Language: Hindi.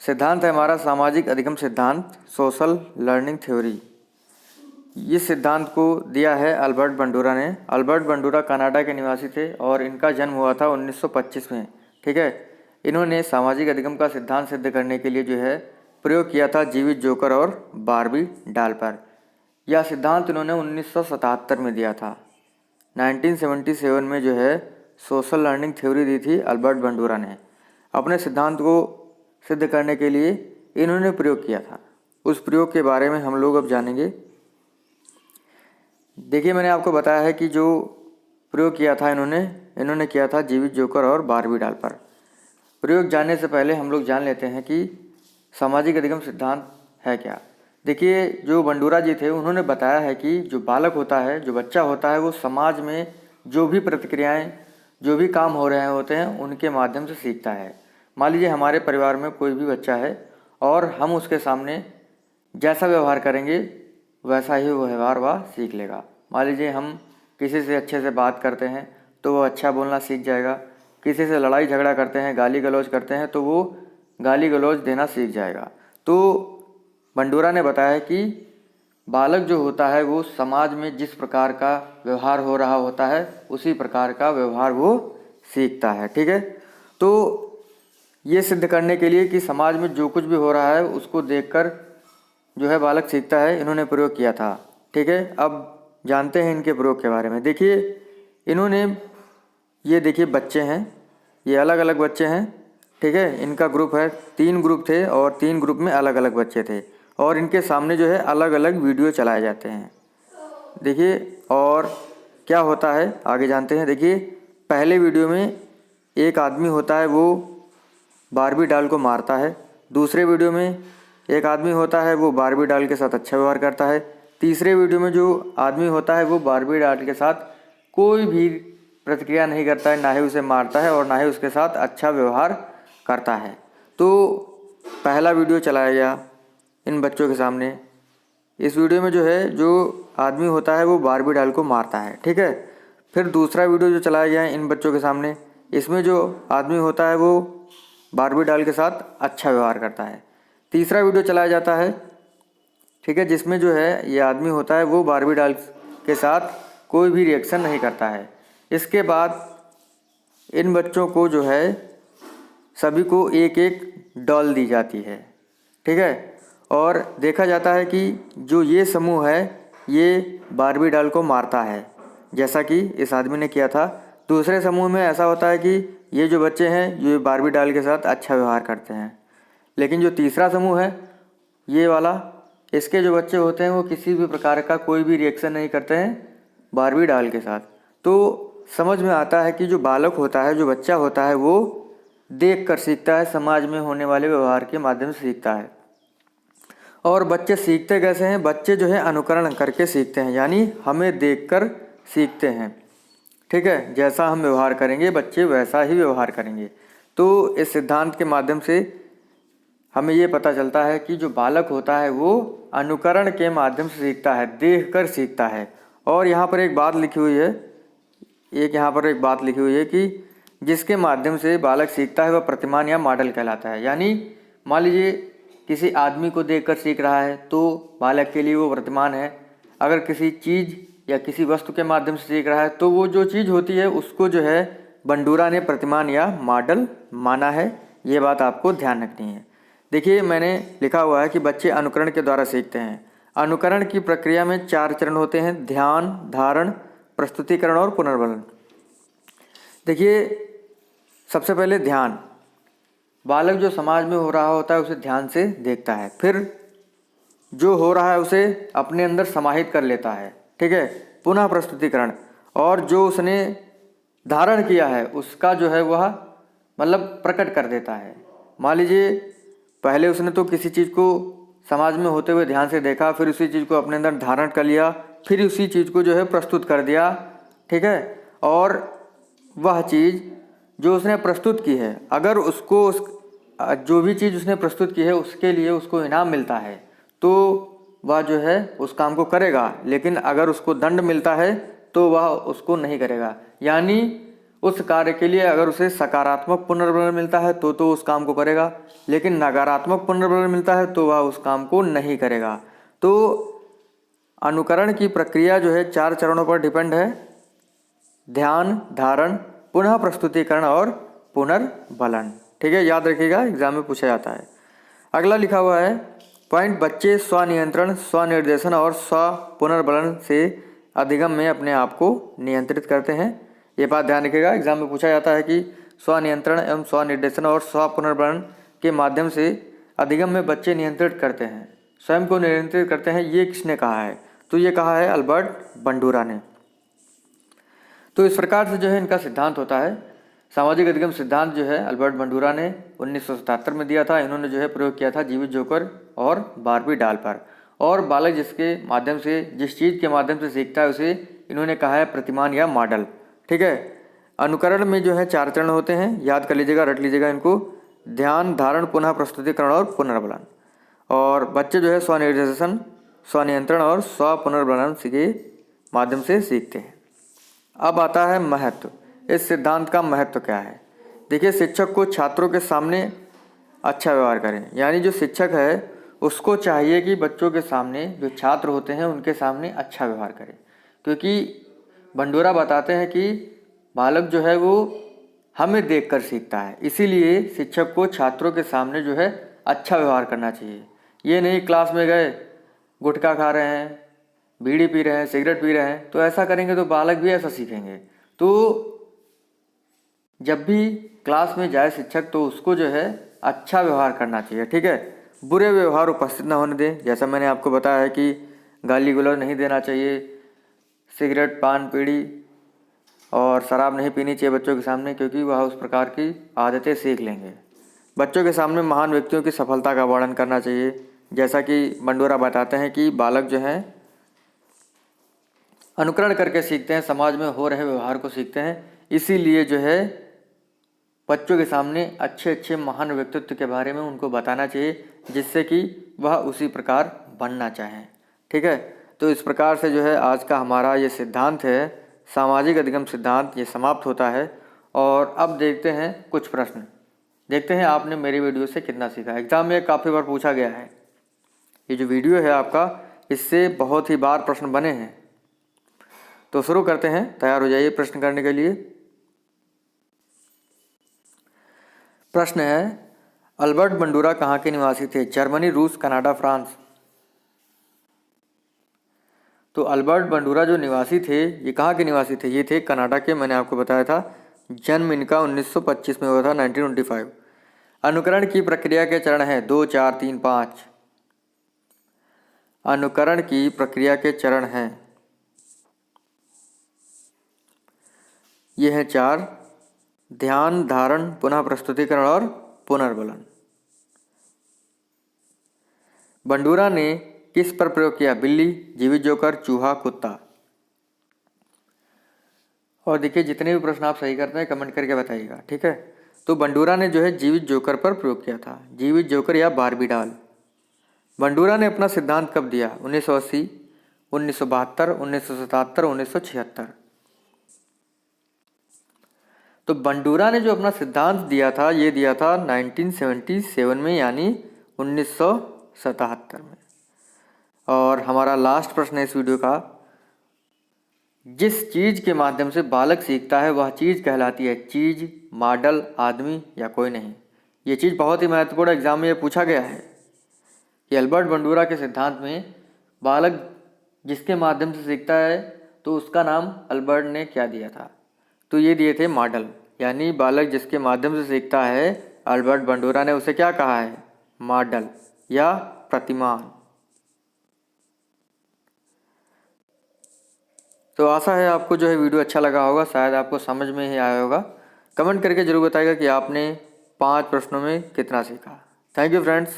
सिद्धांत है हमारा सामाजिक अधिगम सिद्धांत, सोशल लर्निंग थ्योरी। इस सिद्धांत को दिया है अल्बर्ट बंडूरा ने। अल्बर्ट बंडूरा कनाडा के निवासी थे और इनका जन्म हुआ था 1925 में। ठीक है, इन्होंने सामाजिक अधिगम का सिद्धांत सिद्ध करने के लिए जो है प्रयोग किया था जीवित जोकर और बारबी डॉल पर। यह सिद्धांत इन्होंने 1977 में दिया था। 1977 में जो है सोशल लर्निंग थ्योरी दी थी अल्बर्ट बंडूरा ने। अपने सिद्धांत को सिद्ध करने के लिए इन्होंने प्रयोग किया था। उस प्रयोग के बारे में हम लोग अब जानेंगे। देखिए, मैंने आपको बताया है कि जो प्रयोग किया था इन्होंने किया था जीवित जोकर और बारबी डॉल पर। प्रयोग जानने से पहले हम लोग जान लेते हैं कि सामाजिक अधिगम सिद्धांत है क्या। देखिए, जो बंडूरा जी थे उन्होंने बताया है कि जो बालक होता है, जो बच्चा होता है, वो समाज में जो भी प्रतिक्रियाएं, जो भी काम हो रहे होते हैं उनके माध्यम से सीखता है। मान लीजिए हमारे परिवार में कोई भी बच्चा है और हम उसके सामने जैसा व्यवहार करेंगे वैसा ही वो व्यवहार वह सीख लेगा। मान लीजिए हम किसी से अच्छे से बात करते हैं तो वो अच्छा बोलना सीख जाएगा। किसी से लड़ाई झगड़ा करते हैं, गाली गलौज करते हैं तो वो गाली गलौज देना सीख जाएगा। तो बंडूरा ने बताया कि बालक जो होता है वो समाज में जिस प्रकार का व्यवहार हो रहा होता है उसी प्रकार का व्यवहार वो सीखता है। ठीक है, तो ये सिद्ध करने के लिए कि समाज में जो कुछ भी हो रहा है उसको देखकर जो है बालक सीखता है, इन्होंने प्रयोग किया था। ठीक है, अब जानते हैं इनके प्रयोग के बारे में। देखिए, इन्होंने ये देखिए बच्चे हैं, ये अलग अलग बच्चे हैं। ठीक है, इनका ग्रुप है, 3 ग्रुप थे और 3 ग्रुप में अलग अलग बच्चे थे और इनके सामने जो है अलग अलग वीडियो चलाए जाते हैं। देखिए, और क्या होता है आगे जानते हैं। देखिए, पहले वीडियो में एक आदमी होता है वो बारबी डॉल को मारता है। दूसरे वीडियो में एक आदमी होता है वो बारबी डॉल के साथ अच्छा व्यवहार करता है। तीसरे वीडियो में जो आदमी होता है वो बारबी डॉल के साथ कोई भी प्रतिक्रिया नहीं करता है, ना ही उसे मारता है और ना ही उसके साथ अच्छा व्यवहार करता है। तो पहला वीडियो चलाया गया इन बच्चों के सामने। इस वीडियो में जो है जो आदमी होता है वो बारबी डॉल को मारता है। ठीक है, फिर दूसरा वीडियो जो चलाया गया है इन बच्चों के सामने, इसमें जो आदमी होता है वो बारबी डॉल के साथ अच्छा व्यवहार करता है। तीसरा वीडियो चलाया जाता है, ठीक है, जिसमें जो है ये आदमी होता है वो बारबी डॉल के साथ कोई भी रिएक्शन नहीं करता है। इसके बाद इन बच्चों को जो है सभी को एक एक डॉल दी जाती है। ठीक है, और देखा जाता है कि जो ये समूह है ये बारबी डॉल को मारता है जैसा कि इस आदमी ने किया था। दूसरे समूह में ऐसा होता है कि ये जो बच्चे हैं ये बारबी डॉल के साथ अच्छा व्यवहार करते हैं। लेकिन जो तीसरा समूह है ये वाला, इसके जो बच्चे होते हैं वो किसी भी प्रकार का कोई भी रिएक्शन नहीं करते हैं बारबी डॉल के साथ। तो समझ में आता है कि जो बालक होता है, जो बच्चा होता है, वो देख कर सीखता है, समाज में होने वाले व्यवहार के माध्यम से सीखता है। और बच्चे सीखते कैसे हैं? बच्चे जो है अनुकरण करके सीखते हैं, यानी हमें देखकर सीखते हैं। ठीक है, जैसा हम व्यवहार करेंगे बच्चे वैसा ही व्यवहार करेंगे। तो इस सिद्धांत के माध्यम से हमें ये पता चलता है कि जो बालक होता है वो अनुकरण के माध्यम से सीखता है, देखकर सीखता है। और यहाँ पर एक बात लिखी हुई है, कि जिसके माध्यम से बालक सीखता है वह प्रतिमान या मॉडल कहलाता है। यानी मान लीजिए किसी आदमी को देखकर सीख रहा है तो बालक के लिए वो प्रतिमान है। अगर किसी चीज़ या किसी वस्तु के माध्यम से सीख रहा है तो वो जो चीज़ होती है उसको जो है बंडूरा ने प्रतिमान या मॉडल माना है। ये बात आपको ध्यान रखनी है। देखिए, मैंने लिखा हुआ है कि बच्चे अनुकरण के द्वारा सीखते हैं। अनुकरण की प्रक्रिया में 4 चरण होते हैं: ध्यान, धारण, प्रस्तुतिकरण और पुनर्बलन। देखिए, सबसे पहले ध्यान। बालक जो समाज में हो रहा होता है उसे ध्यान से देखता है, फिर जो हो रहा है उसे अपने अंदर समाहित कर लेता है। ठीक है, पुनः प्रस्तुतिकरण, और जो उसने धारण किया है उसका जो है वह मतलब प्रकट कर देता है। मान लीजिए पहले उसने तो किसी चीज़ को समाज में होते हुए ध्यान से देखा, फिर उसी चीज़ को अपने अंदर धारण कर लिया, फिर उसी चीज़ को जो है प्रस्तुत कर दिया। ठीक है, और वह चीज़ जो उसने प्रस्तुत की है, अगर उसको जो भी चीज़ उसने प्रस्तुत की है उसके लिए उसको इनाम मिलता है तो वह जो है उस काम को करेगा। लेकिन अगर उसको दंड मिलता है तो वह उसको नहीं करेगा। यानी उस कार्य के लिए अगर उसे सकारात्मक पुनर्बलन मिलता है तो उस काम को करेगा, लेकिन नकारात्मक पुनर्बलन मिलता है तो वह उस काम को नहीं करेगा। तो अनुकरण की प्रक्रिया जो है 4 चरणों पर डिपेंड है: ध्यान, धारण, पुनः प्रस्तुतिकरण और पुनर्बलन। ठीक है, याद रखिएगा, एग्जाम में पूछा जाता है। अगला लिखा हुआ है पॉइंट, बच्चे स्वनियंत्रण, स्वनिर्देशन और स्व पुनर्बलन से अधिगम में अपने आप को नियंत्रित करते हैं। ये बात ध्यान रखिएगा, एग्जाम में पूछा जाता है कि स्वनियंत्रण एवं स्वनिर्देशन और स्व पुनर्बलन के माध्यम से अधिगम में बच्चे नियंत्रित करते हैं, स्वयं को नियंत्रित करते हैं। ये किसने कहा है? तो ये कहा है अल्बर्ट बंडूरा ने। तो इस प्रकार से जो है इनका सिद्धांत होता है। सामाजिक अधिगम सिद्धांत जो है अल्बर्ट बंडूरा ने 1977 में दिया था। इन्होंने जो है प्रयोग किया था जीवित जोकर और बारबी डॉल पर। और बालक जिसके माध्यम से, जिस चीज़ के माध्यम से सीखता है उसे इन्होंने कहा है प्रतिमान या मॉडल। ठीक है, अनुकरण में जो है 4 चरण होते हैं, याद कर लीजिएगा, रट लीजिएगा इनको: ध्यान, धारण, पुनः प्रस्तुतिकरण और पुनर्बलन। और बच्चे जो है स्वनिर्देशन, स्वनियंत्रण और स्व पुनर्बलन के माध्यम से सीखते हैं। अब आता है महत्व। इस सिद्धांत का महत्व क्या है? देखिए, शिक्षक को छात्रों के सामने अच्छा व्यवहार करें, यानी जो शिक्षक है उसको चाहिए कि बच्चों के सामने, जो छात्र होते हैं उनके सामने अच्छा व्यवहार करें, क्योंकि बंडूरा बताते हैं कि बालक जो है वो हमें देखकर सीखता है। इसीलिए शिक्षक को छात्रों के सामने जो है अच्छा व्यवहार करना चाहिए। ये नहीं क्लास में गए, गुटखा खा रहे हैं, बीड़ी पी रहे हैं, सिगरेट पी रहे हैं, तो ऐसा करेंगे तो बालक भी ऐसा सीखेंगे। तो जब भी क्लास में जाए शिक्षक तो उसको जो है अच्छा व्यवहार करना चाहिए। ठीक है, बुरे व्यवहार उपस्थित ना होने दें। जैसा मैंने आपको बताया है कि गाली गलौज नहीं देना चाहिए, सिगरेट, पान, बीड़ी और शराब नहीं पीनी चाहिए बच्चों के सामने, क्योंकि वह उस प्रकार की आदतें सीख लेंगे। बच्चों के सामने महान व्यक्तियों की सफलता का वर्णन करना चाहिए। जैसा कि बंडूरा बताते हैं कि बालक जो हैं अनुकरण करके सीखते हैं, समाज में हो रहे व्यवहार को सीखते हैं। इसीलिए जो है बच्चों के सामने अच्छे अच्छे महान व्यक्तित्व के बारे में उनको बताना चाहिए, जिससे कि वह उसी प्रकार बनना चाहें। ठीक है, तो इस प्रकार से जो है आज का हमारा ये सिद्धांत है, सामाजिक अधिगम सिद्धांत, ये समाप्त होता है। और अब देखते हैं कुछ प्रश्न, देखते हैं आपने मेरी वीडियो से कितना सीखा। एग्जाम में काफ़ी बार पूछा गया है, ये जो वीडियो है आपका, इससे बहुत ही बार प्रश्न बने हैं। तो शुरू करते हैं, तैयार हो जाइए प्रश्न करने के लिए। प्रश्न है, अल्बर्ट बंडूरा कहाँ के निवासी थे? जर्मनी, रूस, कनाडा, फ्रांस। तो अल्बर्ट बंडूरा जो निवासी थे, ये कहाँ के निवासी थे? ये थे कनाडा के। मैंने आपको बताया था, जन्म इनका 1925 में हुआ था, 1925। अनुकरण की प्रक्रिया के चरण हैं 2, 4, 3, 5। अनुकरण की प्रक्रिया के चरण हैं, ये हैं 4: ध्यान, धारण, पुनः प्रस्तुतिकरण और पुनर्बलन। बंडूरा ने किस पर प्रयोग किया? बिल्ली, जीवित जोकर, चूहा, कुत्ता। और देखिए, जितने भी प्रश्न आप सही करते हैं कमेंट करके बताइएगा। ठीक है, तो बंडूरा ने जो है जीवित जोकर पर प्रयोग किया था, जीवित जोकर या बारबी डॉल। बंडूरा ने अपना सिद्धांत कब दिया? 1980, 1972, 1977, 1976। तो बंडूरा ने जो अपना सिद्धांत दिया था, ये दिया था 1977 में, यानी 1977 में। और हमारा लास्ट प्रश्न है इस वीडियो का, जिस चीज़ के माध्यम से बालक सीखता है वह चीज़ कहलाती है चीज़, मॉडल, आदमी या कोई नहीं। ये चीज़ बहुत ही महत्वपूर्ण, एग्जाम में ये पूछा गया है कि अल्बर्ट बंडूरा के सिद्धांत में बालक जिसके माध्यम से सीखता है तो उसका नाम अल्बर्ट ने क्या दिया था? तो ये दिए थे मॉडल, यानी बालक जिसके माध्यम से सीखता है अल्बर्ट बंडूरा ने उसे क्या कहा है? मॉडल या प्रतिमान। तो आशा है आपको जो है वीडियो अच्छा लगा होगा, शायद आपको समझ में ही आया होगा। कमेंट करके जरूर बताइएगा कि आपने 5 प्रश्नों में कितना सीखा। Thank you friends.